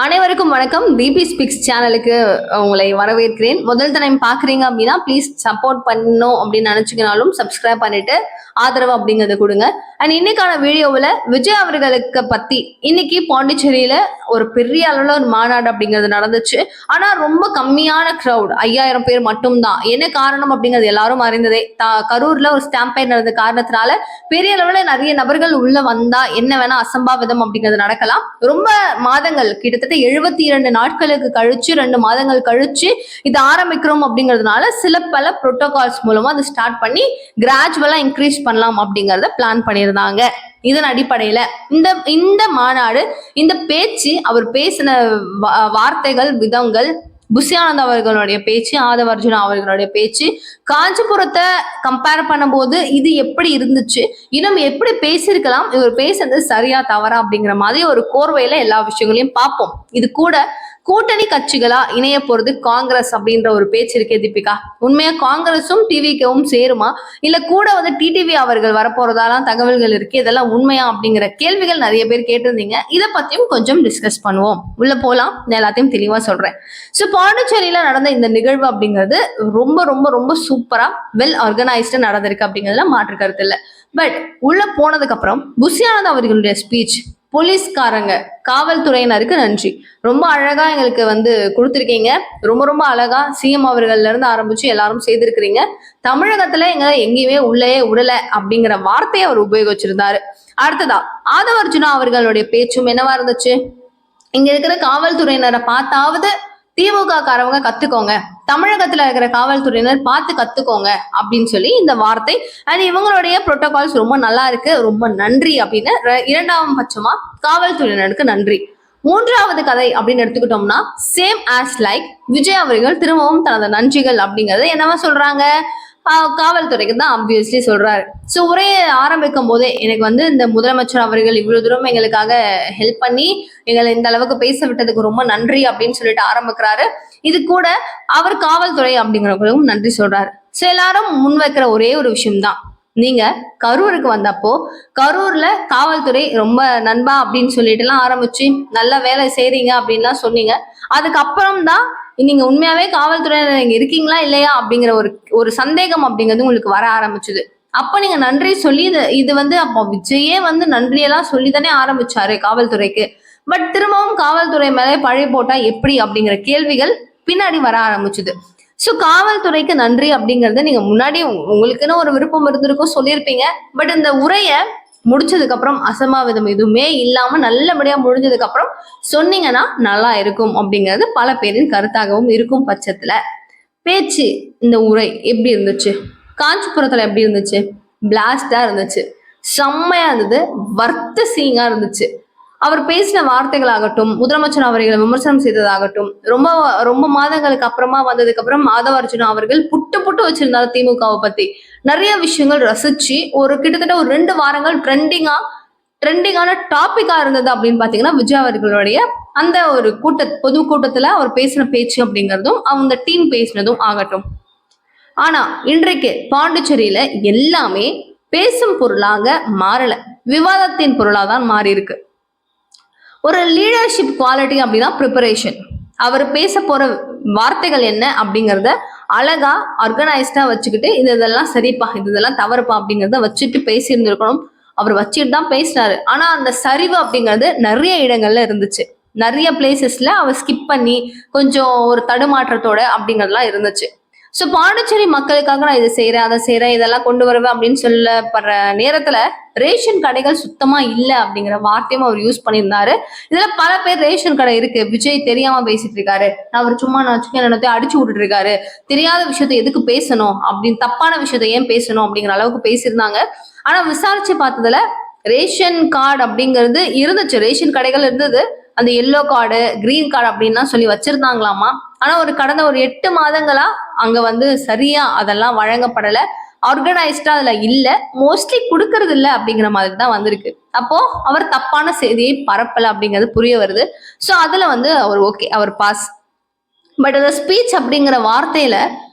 அனைவருக்கும் வணக்கம். BP speaks சேனலுக்கு உங்களை வரவேற்கிறேன். முதல் டைம் பாக்குறீங்க அப்படின்னா ப்ளீஸ் சப்போர்ட் பண்ணணும் அப்படின்னு நினைச்சுக்கினாலும் சப்ஸ்கிரைப் பண்ணிட்டு ஆதரவு அப்படிங்கறத கொடுங்க. அண்ட் இன்னைக்கான வீடியோவில் விஜய் அவர்களுக்கு பத்தி இன்னைக்கு பாண்டிச்சேரியில ஒரு பெரிய அளவுல ஒரு மாநாடு அப்படிங்கிறது நடந்துச்சு. ஆனா ரொம்ப கம்மியான கிரௌட், 5000 பேர் மட்டும்தான். என்ன காரணம் அப்படிங்கிறது எல்லாரும் அறிந்ததே. கரூர்ல ஒரு ஸ்டாம்பேட் நடந்த காரணத்தினால பெரிய அளவுல நிறைய நபர்கள் உள்ள வந்தா என்ன வேணா அசம்பாவிதம் அப்படிங்கிறது நடக்கலாம். ரொம்ப மாதங்கள் கிட்டத்தட்ட 72 நாட்களுக்கு கழிச்சு 2 மாதங்கள் கழிச்சு இது ஆரம்பிக்கிறோம் அப்படிங்கிறதுனால சில பல புரோட்டோகால்ஸ் மூலமா அதை ஸ்டார்ட் பண்ணி கிராஜுவலா இன்க்ரீஸ் பண்ணலாம் அப்படிங்கறத பிளான் பண்ணியிருந்தாங்க. இதன் அடிப்படையில இந்த மாநாடு, இந்த பேச்சு, அவர் பேசின வார்த்தைகள், விதங்கள், புஷியானந்த் அவர்களுடைய பேச்சு, ஆதவ அர்ஜுனா அவர்களுடைய பேச்சு, காஞ்சிபுரத்தை கம்பேர் பண்ணும்போது இது எப்படி இருந்துச்சு, இன்னும் எப்படி பேசியிருக்கலாம், இவர் பேசுறது சரியா தவறா அப்படிங்கிற மாதிரி ஒரு கோர்வையில எல்லா விஷயங்களையும் பார்ப்போம். இது கூட கூட்டணி கட்சிகளா இணைய போறது காங்கிரஸ் அப்படின்ற ஒரு பேச்சு இருக்கே தீபிகா, உண்மையா காங்கிரஸும் டிவிக்கும் சேருமா, இல்ல கூட வந்து டிடிவி அவர்கள் வரப்போறதாலாம் தகவல்கள் இருக்கு, இதெல்லாம் உண்மையா அப்படிங்கிற கேள்விகள் நிறைய பேர் கேட்டிருந்தீங்க. இதை பத்தியும் கொஞ்சம் டிஸ்கஸ் பண்ணுவோம். உள்ள போலாம், எல்லாத்தையும் தெளிவா சொல்றேன். சோ பாண்டிச்சேரியில நடந்த இந்த நிகழ்வு அப்படிங்கிறது ரொம்ப ரொம்ப ரொம்ப சூப்பரா வெல் ஆர்கனைஸ்டா நடந்திருக்கு அப்படிங்கிறதுல மாற்று கருத்து இல்லை. பட் உள்ள போனதுக்கு அப்புறம் புஷியானந்த் அவர்களுடைய ஸ்பீச், போலீஸ்காரங்க, காவல்துறையினருக்கு நன்றி, ரொம்ப அழகா எங்களுக்கு வந்து கொடுத்துருக்கீங்க, ரொம்ப ரொம்ப அழகா சிஎம் அவர்கள்ல இருந்து ஆரம்பிச்சு எல்லாரும் செய்திருக்கிறீங்க, தமிழகத்துல எங்க எங்கேயுமே உள்ளே விடல அப்படிங்கிற வார்த்தையை அவர் உபயோகிச்சிருந்தாரு. அடுத்ததா ஆதவ அர்ஜுனா அவர்களுடைய பேச்சும் என்னவா இருந்துச்சு, இங்க இருக்கிற காவல்துறையினரை பார்த்தாவது திமுக காரவங்க கத்துக்கோங்க, தமிழகத்துல இருக்கிற காவல்துறையினர் பார்த்து கத்துக்கோங்க அப்படின்னு சொல்லி இந்த வார்த்தை. அண்ட் இவங்களுடைய புரோட்டோகால்ஸ் ரொம்ப நல்லா இருக்கு, ரொம்ப நன்றி அப்படின்னு இரண்டாம் பட்சமா காவல்துறையினருக்கு நன்றி. மூன்றாவது கதை அப்படின்னு எடுத்துக்கிட்டோம்னா சேம் ஆஸ் லைக் விஜய் அவர்கள் திரும்பவும் தனது நன்றிகள் அப்படிங்கறது என்னவா சொல்றாங்க, காவல்துறைக்கு தான் ஆப்வியஸ்லி சொல்றாரு. ஸோ உரையை ஆரம்பிக்கும் போதே எனக்கு வந்து இந்த முதலமைச்சர் அவர்கள் இவ்வளவு தூரம் எங்களுக்காக ஹெல்ப் பண்ணி எங்களை இந்த அளவுக்கு பேச விட்டதுக்கு ரொம்ப நன்றி அப்படின்னு சொல்லிட்டு ஆரம்பிக்கிறாரு. இது கூட அவர் காவல்துறை அப்படிங்கிறவங்களுக்கும் நன்றி சொல்றாரு. ஸோ எல்லாரும் முன்வைக்கிற ஒரே ஒரு விஷயம்தான், நீங்க கரூருக்கு வந்தப்போ கரூர்ல காவல்துறை ரொம்ப நண்பா அப்படின்னு சொல்லிட்டு எல்லாம் ஆரம்பிச்சு நல்ல வேலை செய்றீங்க அப்படின்லாம் சொன்னீங்க. அதுக்கப்புறம் தான் நீங்க உண்மையாவே காவல்துறையினர் நீங்க இருக்கீங்களா இல்லையா அப்படிங்கிற ஒரு சந்தேகம் அப்படிங்கிறது உங்களுக்கு வர ஆரம்பிச்சுது. அப்ப நீங்க நன்றி சொல்லி இது வந்து அப்போ விஜயே வந்து நன்றியெல்லாம் சொல்லி தானே ஆரம்பிச்சாரு காவல்துறைக்கு. பட் திரும்பவும் காவல்துறை மேலே பழி போட்டா எப்படி அப்படிங்கிற கேள்விகள் பின்னாடி வர ஆரம்பிச்சுது. ஸோ காவல்துறைக்கு நன்றி அப்படிங்கறத நீங்க முன்னாடி உங்களுக்குன்னு ஒரு விருப்பம் இருந்திருக்கும், சொல்லியிருப்பீங்க. பட் இந்த உரைய முடிச்சதுக்கு அப்புறம் அசம்பாவிதம் எதுவுமே இல்லாம நல்லபடியா முடிஞ்சதுக்கு அப்புறம் சொன்னீங்கன்னா நல்லா இருக்கும் அப்படிங்கிறது பல பேரின் கருத்தாகவும் இருக்கும் பட்சத்துல பேச்சு, இந்த உரை எப்படி இருந்துச்சு, காஞ்சிபுரத்துல எப்படி இருந்துச்சு, பிளாஸ்டா இருந்துச்சு, செம்மையா இருந்தது, வர்த்த சீங்கா இருந்துச்சு. அவர் பேசின வார்த்தைகளாகட்டும், முதலமைச்சர் அவர்களை விமர்சனம் செய்ததாகட்டும், ரொம்ப ரொம்ப மாதங்களுக்கு அப்புறமா வந்ததுக்கு அப்புறம் ஆதவ அர்ஜுனா அவர்கள் புட்டு வச்சிருந்தாரு திமுகவை பத்தி நிறைய விஷயங்கள் ரசிச்சு ஒரு கிட்டத்தட்ட ஒரு 2 வாரங்கள் ட்ரெண்டிங்கான டாபிக்கா இருந்தது அப்படின்னு பாத்தீங்கன்னா விஜய் அவர்களுடைய அந்த ஒரு பொது கூட்டத்துல அவர் பேசின பேச்சு அப்படிங்கிறதும் அவங்க டீம் பேசினதும் ஆகட்டும். ஆனா இன்றைக்கு பாண்டிச்சேரியில எல்லாமே பேசும் பொருளாக மாறல, விவாதத்தின் பொருளாதான் மாறி இருக்கு. ஒரு லீடர்ஷிப் குவாலிட்டி அப்படின்னா ப்ரிப்பரேஷன், அவர் பேச போற வார்த்தைகள் என்ன அப்படிங்கிறத அழகா ஆர்கனைஸ்டா வச்சுக்கிட்டு இதெல்லாம் சரிப்பா, இதெல்லாம் தவறுப்பா அப்படிங்கிறத வச்சுட்டு பேசியிருந்திருக்கணும். அவர் வச்சுட்டு தான் பேசினாரு. ஆனா அந்த சரிவு அப்படிங்கிறது நிறைய இடங்கள்ல இருந்துச்சு, நிறைய பிளேசஸ்ல அவர் ஸ்கிப் பண்ணி கொஞ்சம் ஒரு தடுமாற்றத்தோட அப்படிங்கிறதுலாம் இருந்துச்சு. ஸோ பாண்டிச்சேரி மக்களுக்காக நான் இதை செய்யறேன், அதை செய்யறேன், இதெல்லாம் கொண்டு வருவேன் அப்படின்னு சொல்லப்படுற நேரத்துல ரேஷன் கடைகள் சுத்தமா இல்லை அப்படிங்கிற வார்த்தையும் அவர் யூஸ் பண்ணியிருந்தாரு. இதுல பல பேர் ரேஷன் கடை இருக்கு, விஜய் தெரியாம பேசிட்டு இருக்காரு, அவர் சும்மா என்னத்தையும் அடிச்சு விட்டுட்டு இருக்காரு, தெரியாத விஷயத்த எதுக்கு பேசணும் அப்படின்னு, தப்பான விஷயத்த ஏன் பேசணும் அப்படிங்கிற அளவுக்கு பேசியிருந்தாங்க. ஆனா விசாரிச்சு பார்த்ததுல ரேஷன் கார்டு அப்படிங்கிறது இருந்துச்சு, ரேஷன் கடைகள் இருந்தது, அந்த எல்லோ கார்டு, கிரீன் கார்டு அப்படின்லாம் சொல்லி வச்சிருந்தாங்களாமா. ஆனா கடந்த ஒரு 8 மாதங்களா அங்க வந்து சரியா அதெல்லாம் வழங்கப்படல, ஆர்கனைஸ்டா அதுல இல்ல, மோஸ்ட்லி கொடுக்கறது இல்லை அப்படிங்கிற மாதிரி தான் வந்திருக்கு. அப்போ அவர் தப்பான செய்தியை பரப்பல அப்படிங்கிறது புரிய வருது. ஸோ அதுல வந்து அவர் ஓகே, அவர் பாஸ். பட் அந்த ஸ்பீச் அப்படிங்கிற வார்த்தையில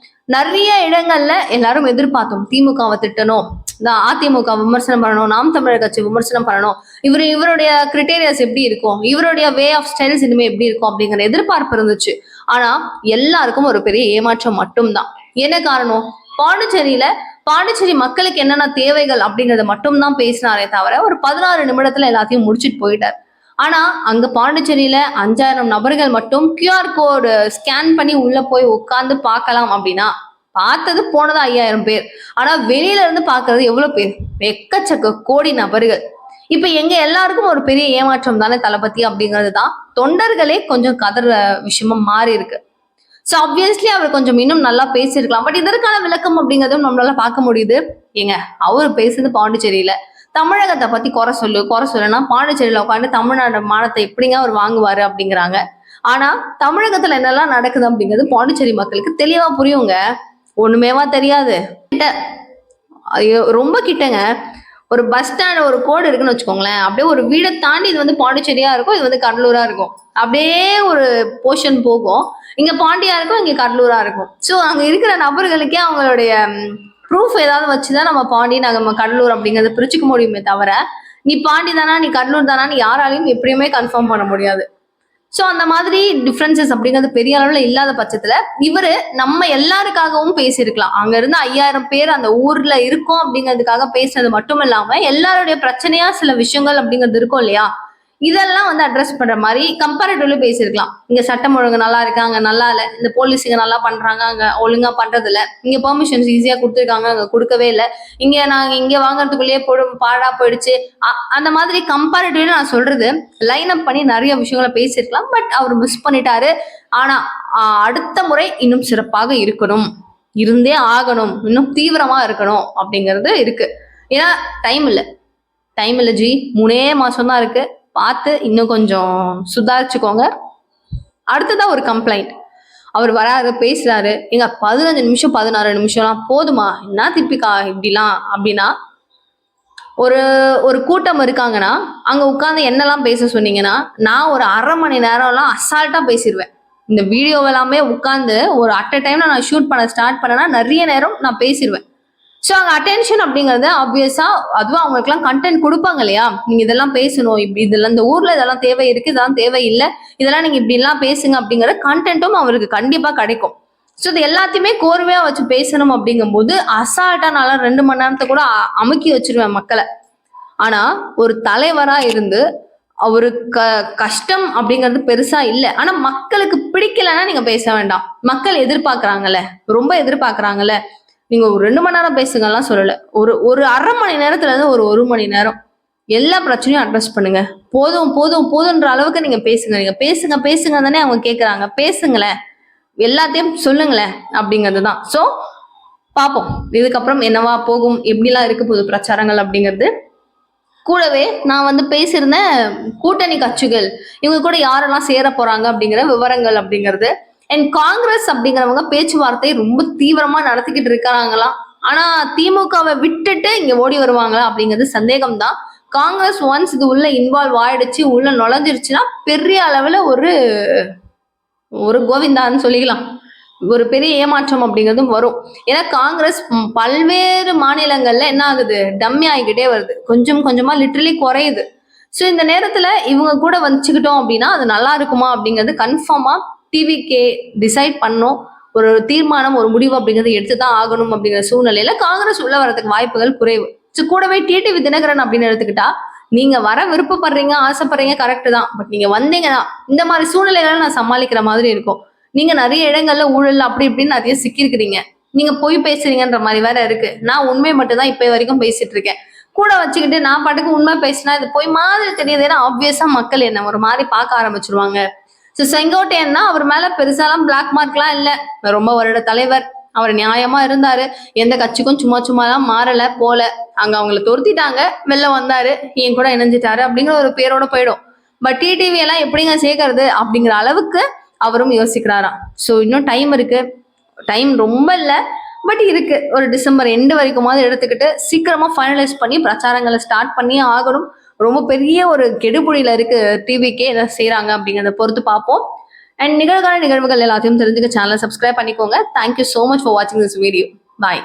நிறைய இடங்கள்ல எல்லாரும் எதிர்பார்த்தோம் திமுகவை திட்டணும், இந்த அதிமுக விமர்சனம் பண்ணணும், நாம் தமிழர் கட்சி விமர்சனம் பண்ணணும், இவருடைய கிரிட்டேரியாஸ் எப்படி இருக்கும், இவருடைய வே ஆஃப் ஸ்டைல்ஸ் இனிமே எப்படி இருக்கும் அப்படிங்கிற எதிர்பார்ப்பு இருந்துச்சு. ஆனா எல்லாருக்கும் ஒரு பெரிய ஏமாற்றம் மட்டும்தான். என்ன காரணம்? பாண்டிச்சேரி மக்களுக்கு என்னென்ன தேவைகள் அப்படிங்கறத மட்டும்தான் பேசினாரே தவிர ஒரு 16 நிமிடத்துல எல்லாத்தையும் முடிச்சுட்டு போயிட்டார். ஆனா அங்க பாண்டிச்சேரியில 5000 நபர்கள் மட்டும் QR கோடு ஸ்கேன் பண்ணி உள்ள போய் உட்கார்ந்து பார்க்கலாம் அப்படின்னா பார்த்தது போனது 5000 பேர். ஆனா வெளியில இருந்து பாக்குறது எவ்வளவு பேர்? எக்கச்சக்க கோடி நபர்கள். இப்ப எங்க எல்லாருக்கும் ஒரு பெரிய ஏமாற்றம் தானே தளபதி அப்படிங்கிறது தான் தொண்டர்களே கொஞ்சம் கதற விஷயமா மாறி இருக்கு. ஸோ ஆப்வியஸ்லி அவர் கொஞ்சம் இன்னும் நல்லா பேசியிருக்கலாம். பட் இதற்கான விளக்கம் அப்படிங்கிறதும் நம்மளால பார்க்க முடியுது. ஏங்க அவர் பேசுறது பாண்டிச்சேரியில தமிழகத்தை பத்தி குறை சொல்லுன்னா பாண்டிச்சேரியில உட்காந்து தமிழ்நாடு மானத்தை எப்படிங்க அவர் வாங்குவாரு அப்படிங்கிறாங்க. ஆனா தமிழகத்துல என்னெல்லாம் நடக்குது அப்படிங்கிறது பாண்டிச்சேரி மக்களுக்கு தெளிவா புரியுங்க. ஒண்ணுமேவா தெரியாது. ரொம்ப கிட்டங்க. ஒரு பஸ் ஸ்டாண்ட் ஒரு கோடு இருக்குன்னு வச்சுக்கோங்களேன், அப்படியே ஒரு வீடை தாண்டி இது வந்து பாண்டிச்சேரியா இருக்கும், இது வந்து கடலூரா இருக்கும். அப்படியே ஒரு போர்ஷன் போகும். இங்க பாண்டியா இருக்கும், இங்க கடலூரா இருக்கும். ஸோ அங்க இருக்கிற நபர்களுக்கே அவங்களுடைய ப்ரூஃப் ஏதாவது வச்சுதான் நம்ம பாண்டி நம்ம கடலூர் அப்படிங்கறத பிரிச்சுக்க முடியுமே தவிர நீ பாண்டி தானா நீ கடலூர் தானான்னு யாராலையும் எப்படியுமே கன்ஃபார்ம் பண்ண முடியாது. ஸோ அந்த மாதிரி டிஃப்ரென்சஸ் அப்படிங்கிறது பெரிய அளவுல இல்லாத பட்சத்துல இவரு நம்ம எல்லாருக்காகவும் பேசியிருக்கலாம். அங்க இருந்து 5000 பேர் அந்த ஊர்ல இருக்கும் அப்படிங்கிறதுக்காக பேசுறது மட்டும் இல்லாம எல்லாருடைய பிரச்சனையா சில விஷயங்கள் அப்படிங்கிறது இருக்கும் இல்லையா, இதெல்லாம் வந்து அட்ரஸ் பண்ற மாதிரி கம்பேரிட்டிவ்ல பேசியிருக்கலாம். இங்க சட்டம் ஒழுங்கு நல்லா இருக்கு, அங்க நல்லா இல்ல, இந்த போலீஸுங்க நல்லா பண்றாங்க, அங்க ஒழுங்கா பண்றது இல்ல, இங்க பெர்மிஷன்ஸ் ஈஸியா கொடுத்துருக்காங்க, அங்க கொடுக்கவே இல்லை, நாங்க இங்க வாங்குறதுக்குள்ளேயே பாடா போயிடுச்சு. அந்த மாதிரி கம்பேரிட்டிவ்ல நான் சொல்றது லைன் அப் பண்ணி நிறைய விஷயங்களை பேசியிருக்கலாம். பட் அவர் மிஸ் பண்ணிட்டாரு. ஆனா அடுத்த முறை இன்னும் சிறப்பாக இருக்கணும், இருந்தே ஆகணும், இன்னும் தீவிரமா இருக்கணும் அப்படிங்கிறது இருக்கு. ஏன்னா டைம் இல்லை ஜி, 3 மாசம் தான் இருக்கு. பார்த்து இன்னும் கொஞ்சம் சுதாரிச்சுக்கோங்க. அடுத்ததான் ஒரு கம்ப்ளைண்ட். அவர் வராரு, பேசுறாரு, எங்க 15 நிமிஷம் 16 நிமிஷம்லாம் போதுமா, என்ன திப்பிக்கா இப்படிலாம் அப்படின்னா, ஒரு கூட்டம் இருக்காங்கன்னா அங்க உட்கார்ந்து என்னெல்லாம் பேச சொன்னீங்கன்னா நான் ஒரு 1/2 மணி நேரம்லாம் அசால்ட்டா பேசிடுவேன். இந்த வீடியோ எல்லாமே உட்கார்ந்து ஒரு அட் அ டைம்ல நான் ஷூட் பண்ண ஸ்டார்ட் பண்ணேன்னா நிறைய நேரம் நான் பேசிடுவேன். ஸோ அங்கே அட்டென்ஷன் அப்படிங்கிறது ஆப்வியஸா அதுவும் அவங்களுக்குலாம் கண்டென்ட் கொடுப்பாங்க இல்லையா, நீங்க இதெல்லாம் பேசணும், இப்படி இதெல்லாம் இந்த ஊர்ல இதெல்லாம் தேவை இருக்கு, இதெல்லாம் தேவை இல்லை, இதெல்லாம் நீங்க இப்படி எல்லாம் பேசுங்க அப்படிங்கிற கண்டென்ட்டும் அவருக்கு கண்டிப்பா கிடைக்கும். ஸோ இது எல்லாத்தையுமே கோர்வையா வச்சு பேசணும் அப்படிங்கும்போது அசால்ட்டா நான் 2 மணி நேரத்தை கூட அமுக்கி வச்சிருவேன் மக்களை. ஆனா ஒரு தலைவரா இருந்து அவரு கஷ்டம் அப்படிங்கிறது பெருசா இல்லை, ஆனா மக்களுக்கு பிடிக்கலன்னா நீங்க பேச வேண்டாம். மக்கள் எதிர்பார்க்கறாங்கல்ல, ரொம்ப எதிர்பார்க்கறாங்கல்ல, நீங்க ஒரு 2 மணி நேரம் பேசுங்கலாம் சொல்லல, ஒரு 1/2 மணி நேரத்துல இருந்து ஒரு மணி நேரம் எல்லா பிரச்சனையும் அட்ரஸ் பண்ணுங்க. போதுன்ற அளவுக்கு நீங்க பேசுங்க. நீங்க பேசுங்க தானே அவங்க கேட்கறாங்க. பேசுங்களேன், எல்லாத்தையும் சொல்லுங்களேன் அப்படிங்கிறதுதான். ஸோ பார்ப்போம் இதுக்கப்புறம் என்னவா போகும், எப்படிலாம் இருக்க போகுது பிரச்சாரங்கள் அப்படிங்கிறது. கூடவே நான் வந்து பேசியிருந்தேன் கூட்டணி கட்சிகள் இவங்க கூட யாரெல்லாம் சேர போறாங்க அப்படிங்கிற விவரங்கள் அப்படிங்கிறது. அண்ட் காங்கிரஸ் அப்படிங்கிறவங்க பேச்சுவார்த்தை ரொம்ப தீவிரமா நடத்திக்கிட்டு இருக்காங்களாம். ஆனா திமுகவை விட்டுட்டு இங்க ஓடி வருவாங்களா அப்படிங்கிறது சந்தேகம் தான். காங்கிரஸ் ஒன்ஸ் இது உள்ள இன்வால்வ் ஆயிடுச்சு, உள்ள நுழைஞ்சிருச்சுன்னா பெரிய அளவுல ஒரு கோவிந்தான்னு சொல்லிக்கலாம், ஒரு பெரிய ஏமாற்றம் அப்படிங்கிறதும் வரும். ஏன்னா காங்கிரஸ் பல்வேறு மாநிலங்கள்ல என்ன ஆகுது, டம்மி ஆகிக்கிட்டே வருது, கொஞ்சம் கொஞ்சமா லிட்டரலி குறையுது. ஸோ இந்த நேரத்துல இவங்க கூட வச்சுக்கிட்டோம் அப்படின்னா அது நல்லா இருக்குமா அப்படிங்கிறது கன்ஃபார்மா டிவிகே டிசைட் பண்ணும். ஒரு தீர்மானம், ஒரு முடிவு அப்படிங்கிறது எடுத்துதான் ஆகணும் அப்படிங்கிற சூழ்நிலையில காங்கிரஸ் உள்ள வரதுக்கு வாய்ப்புகள் குறைவு. ஸோ கூடவே டிடிவி தினகரன் அப்படின்னு எடுத்துக்கிட்டா நீங்க வர விருப்பப்படுறீங்க, ஆசைப்படுறீங்க, கரெக்ட் தான். பட் நீங்க வந்தீங்கன்னா இந்த மாதிரி சூழ்நிலைகளை நான் சமாளிக்கிற மாதிரி இருக்கும். நீங்க நிறைய இடங்கள்ல ஊழல் அப்படி இப்படின்னு நிறைய சிக்கிருக்கிறீங்க, நீங்க போய் பேசுறீங்கன்ற மாதிரி வேற இருக்கு. நான் உண்மை மட்டும் தான் இப்ப வரைக்கும் பேசிட்டு இருக்கேன். கூட வச்சுக்கிட்டு நான் பாட்டுக்கு உண்மை பேசினா இது போய் மாதிரி தெரியுது. ஏன்னா ஆப்வியஸா மக்கள் என்ன ஒரு மாதிரி பார்க்க ஆரம்பிச்சிருவாங்க. ஸோ செங்கோட்டையன்னா அவர் மேல பெருசாலாம் பிளாக் மார்க்லாம் இல்லை, ரொம்ப வருட தலைவர், அவர் நியாயமா இருந்தாரு, எந்த கட்சிக்கும் சும்மாலாம் மாறல போல, அங்க அவங்களை துரத்திட்டாங்க, வெளில வந்தாரு, என் கூட இணைஞ்சிட்டாரு அப்படிங்கிற ஒரு பேரோட போயிடும். பட் டிடிவி எல்லாம் எப்படிங்க சேர்க்கறது அப்படிங்கிற அளவுக்கு அவரும் யோசிக்கிறாராம். ஸோ இன்னும் டைம் இருக்கு, டைம் ரொம்ப இல்லை பட் இருக்கு, ஒரு டிசம்பர் எண்டு வரைக்குமாவது எடுத்துக்கிட்டு சீக்கிரமா ஃபைனலைஸ் பண்ணி பிரச்சாரங்களை ஸ்டார்ட் பண்ணி ஆகணும். ரொம்ப பெரிய ஒரு கெடுபுடியில இருக்கு டிவிக்கே, எதை செய்யறாங்க அப்படிங்கிறத பொறுத்து பார்ப்போம். அண்ட் நிகழ்கால நிகழ்வுகள் எல்லாத்தையும் தெரிஞ்சுக்க சேனலை சப்ஸ்கிரைப் பண்ணிக்கோங்க. தேங்க்யூ ஸோ மச் ஃபார் வாட்சிங் திஸ் வீடியோ. பாய்.